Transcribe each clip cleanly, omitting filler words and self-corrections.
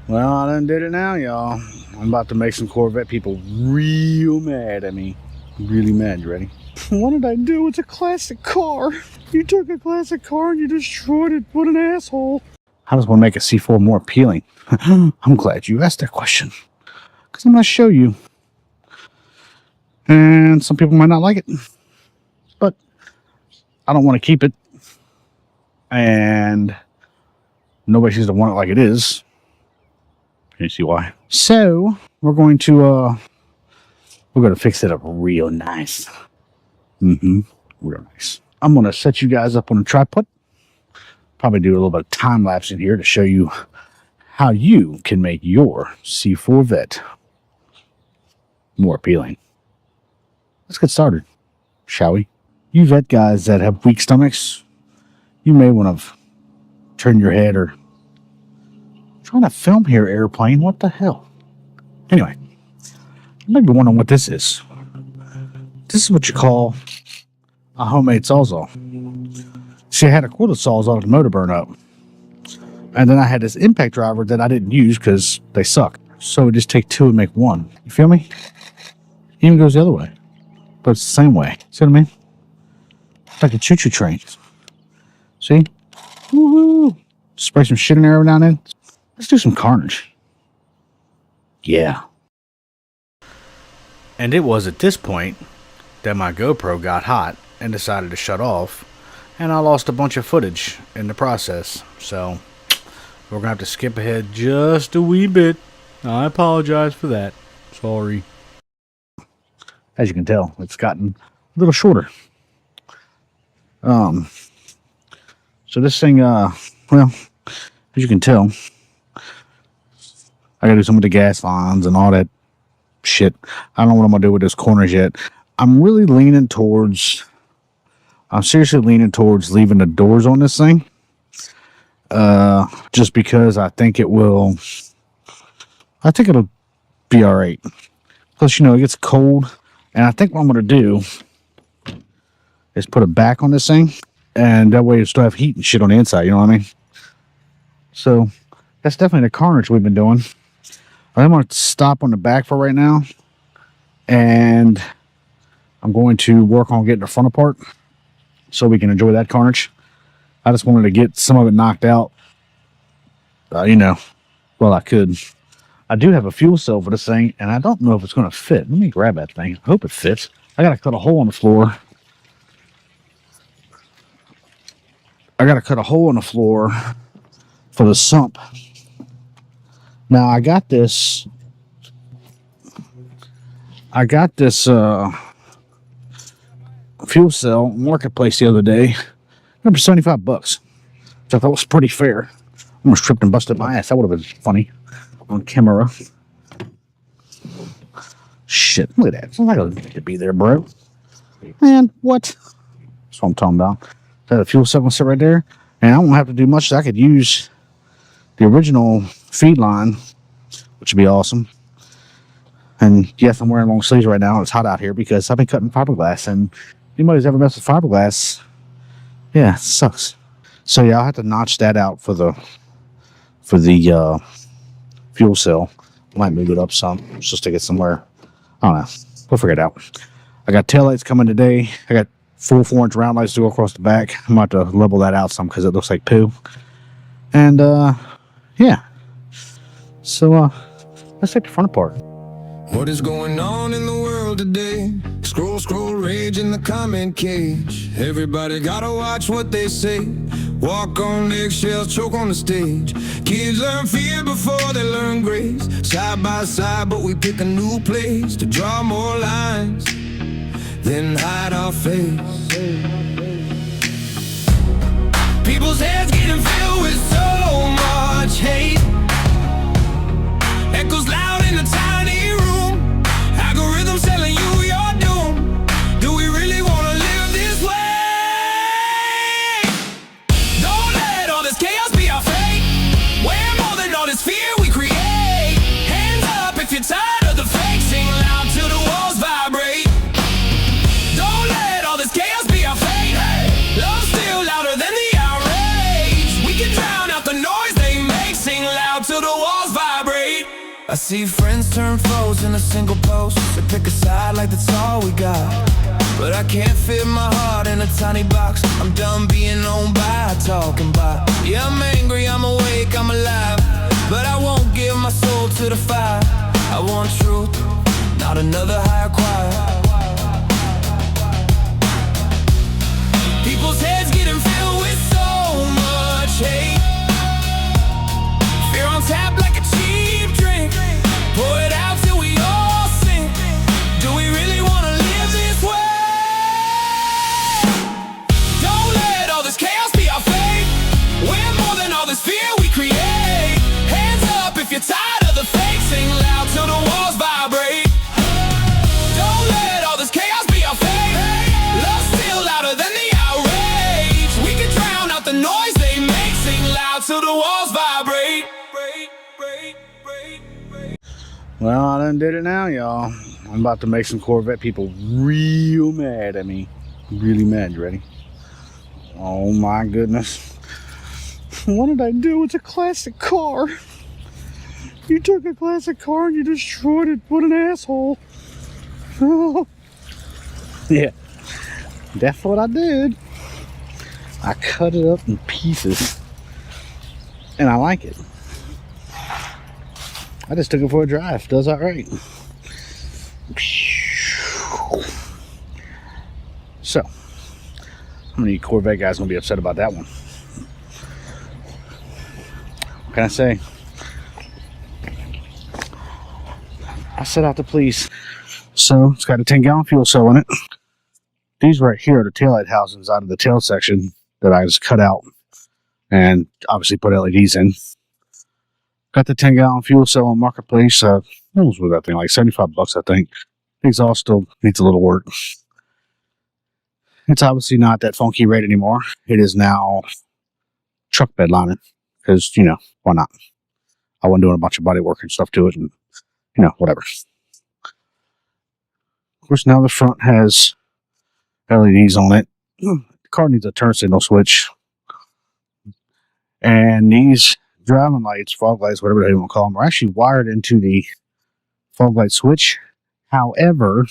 Well, I done did it now, y'all. I'm about to make some Corvette people real mad at me. Really mad. You ready? What did I do? It's a classic car. You took a classic car and you destroyed it. What an asshole. I just want to make a C4 more appealing. I'm glad you asked that question, because I'm going to show you. And some people might not like it, but I don't want to keep it. And nobody seems to want it like it is. Can you see why? So we're going to fix it up real nice. Real nice. I'm going to set you guys up on a tripod. Probably do a little bit of time lapse in here to show you how you can make your C4 Corvette more appealing. Let's get started, shall we? You vet guys that have weak stomachs, you may want to turn your head or trying to film here, airplane. What the hell? Anyway, you may be wondering what this is. This is what you call a homemade sawzall. See, I had a quarter sawzall with the motor burn up. And then I had this impact driver that I didn't use because they suck. So we just take two and make one. You feel me? It even goes the other way. But it's the same way. See what I mean? It's like a choo-choo train. See? Woohoo! Spray some shit in there every now and then. Let's do some carnage. Yeah. And it was at this point that my GoPro got hot and decided to shut off. And I lost a bunch of footage in the process. So we're going to have to skip ahead just a wee bit. I apologize for that. Sorry. As you can tell, it's gotten a little shorter. So this thing, well, as you can tell, I gotta do some of the gas lines and all that shit. I don't know what I'm gonna do with this corners yet. I'm seriously leaning towards leaving the doors on this thing. Just because I think it'll be all right. Plus, it gets cold. And I think what I'm going to do is put a back on this thing. And that way you still have heat and shit on the inside. You know what I mean? So that's definitely the carnage we've been doing. I'm going to stop on the back for right now. And I'm going to work on getting the front apart so we can enjoy that carnage. I just wanted to get some of it knocked out. Well, I could. I do have a fuel cell for this thing, and I don't know if it's going to fit. Let me grab that thing. I hope it fits. I got to cut a hole in the floor. for the sump. Now, I got this fuel cell marketplace the other day. Number $75, which I thought was pretty fair. Almost tripped and busted my ass. That would have been funny on camera. Shit, look at that. Sounds like a to be there, bro. Man, what? That's what I'm talking about. So the fuel cell can sit right there, and I won't have to do much. I could use the original feed line, which would be awesome. And yes, I'm wearing long sleeves right now. It's hot out here because I've been cutting fiberglass, and anybody who's ever messed with fiberglass, yeah, it sucks. So yeah, I'll have to notch that out for the fuel cell. I might move it up some just to get somewhere. I don't know. We'll figure it out. I got taillights coming today. I got full 4-inch round lights to go across the back. I'm about to level that out some because it looks like poo. And yeah. So let's take the front apart. What is going on in the world today? Scroll, rage in the comment cage. Everybody gotta watch what they say. Walk on eggshells, choke on the stage. Kids learn fear before they learn grace. Side by side, but we pick a new place to draw more lines, then hide our face. People's heads getting filled with so much hate. Echoes loud in a tiny room. Algorithms telling you your doom. Do we really want to live this way? Don't let all this chaos be our fate. We're more than all this fear we create. Hands up if you're tired of the fake. Sing loud till the walls vibrate. Don't let all this chaos be our fate. Hey, love's still louder than the outrage. We can drown out the noise they make. Sing loud walls vibrate. I see friends turn foes in a single post. They pick a side like that's all we got. But I can't fit my heart in a tiny box. I'm done being owned by a talking bot. Yeah, I'm angry, I'm awake, I'm alive, but I won't give my soul to the fire. I want truth, not another higher choir. People's heads getting filled with so much hate. Fear on tap like a cheap drink. Pour it out till we all sink. Do we really wanna live this way? Don't let all this chaos be our fate. We're more than all this fear we create. Hands up if you're tired of the fake. Sing loud till the walls vibrate. Don't let all this chaos be our fate. Love's still louder than the outrage. We can drown out the noise they make. Sing loud till the walls vibrate. Well, I done did it now, y'all. I'm about to make some Corvette people real mad at me. Really mad. You ready? Oh my goodness. What did I do? It's a classic car. You took a classic car and you destroyed it. What an asshole. Oh. Yeah, that's what I did. I cut it up in pieces. And I like it. I just took it for a drive. Does that right. So, how many Corvette guys gonna be upset about that one? What can I say? I set out to please. So, it's got a 10-gallon fuel cell in it. These right here are the taillight housings out of the tail section that I just cut out and obviously put LEDs in. Got the 10-gallon fuel cell on Marketplace. What was that thing? Like $75, I think. Exhaust still needs a little work. It's obviously not that funky red anymore. It is now truck bed liner. Because, you know, why not? I wasn't doing a bunch of body work and stuff to it. And, you know, whatever. Of course, now the front has LEDs on it. The car needs a turn signal switch. And these driving lights, fog lights, whatever they want to call them, are actually wired into the fog light switch. However,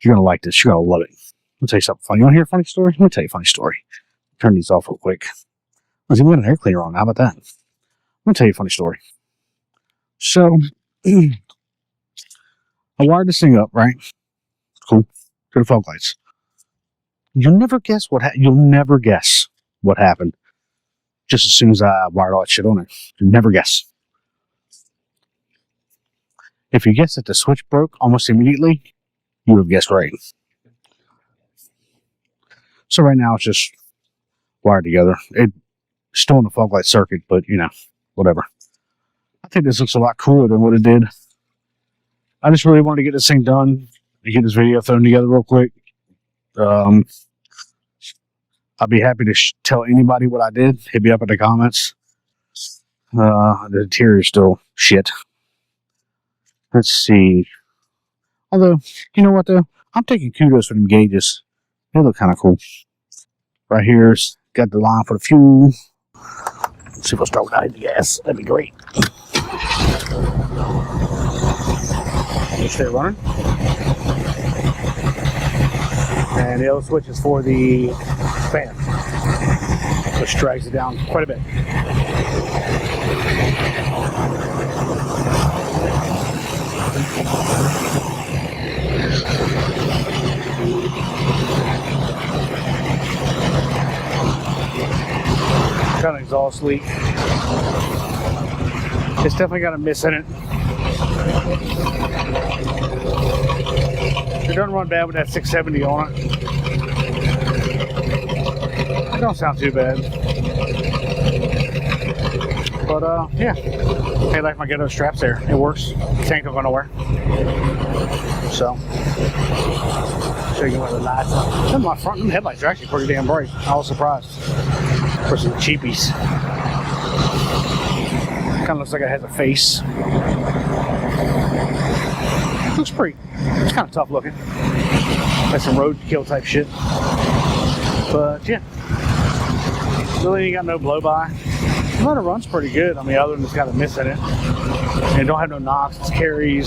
you're going to like this. You're going to love it. Let me tell you something funny. You want to hear a funny story? Let me tell you a funny story. Turn these off real quick. Let's see, we got an air cleaner on. How about that? Let me tell you a funny story. So, I wired this thing up, right? Cool. To the fog lights. You'll never guess what happened. Just as soon as I wired all that shit on it. You'll never guess. If you guess that the switch broke almost immediately, you would have guessed right. So right now it's just wired together. It's still in the fog light circuit, but you know, whatever. I think this looks a lot cooler than what it did. I just really wanted to get this thing done and get this video thrown together real quick. I'll be happy to tell anybody what I did. Hit me up in the comments. The interior is still shit. Let's see. Although, you know what though? I'm taking kudos for them gauges. They look kind of cool. Right here's got the line for the fuel. Let's see if I'll start without the gas. That'd be great. Just stay running. And the other switch is for the fan, which drags it down quite a bit. Kind of exhaust leak. It's definitely got a miss in it. It doesn't run bad with that 670 on it. It don't sound too bad. But yeah. Hey, like my ghetto straps there. It works. Tank don't go nowhere. So show you where the lights are. Some of my front headlights are actually pretty damn bright. I was surprised. For some cheapies. Kind of looks like it has a face. Looks pretty. It's kind of tough looking. Like some roadkill type shit. But yeah. Really ain't got no blow by. But it runs pretty good. I mean, other than it's got a miss in it. And it don't have no knocks. It's carrying,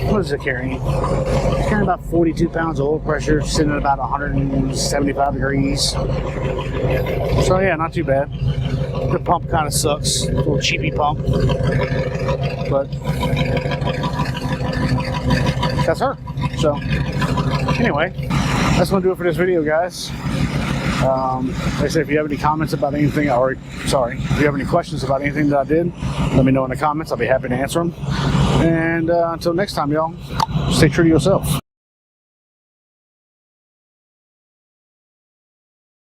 what is it carrying? It's carrying about 42 pounds of oil pressure, sitting at about 175 degrees. So yeah, not too bad. The pump kind of sucks. A little cheapy pump. But that's her. So anyway, that's going to do it for this video, guys. Like I said, if you have any comments about anything, or sorry, if you have any questions about anything that I did, let me know in the comments. I'll be happy to answer them. And until next time, y'all, stay true to yourself.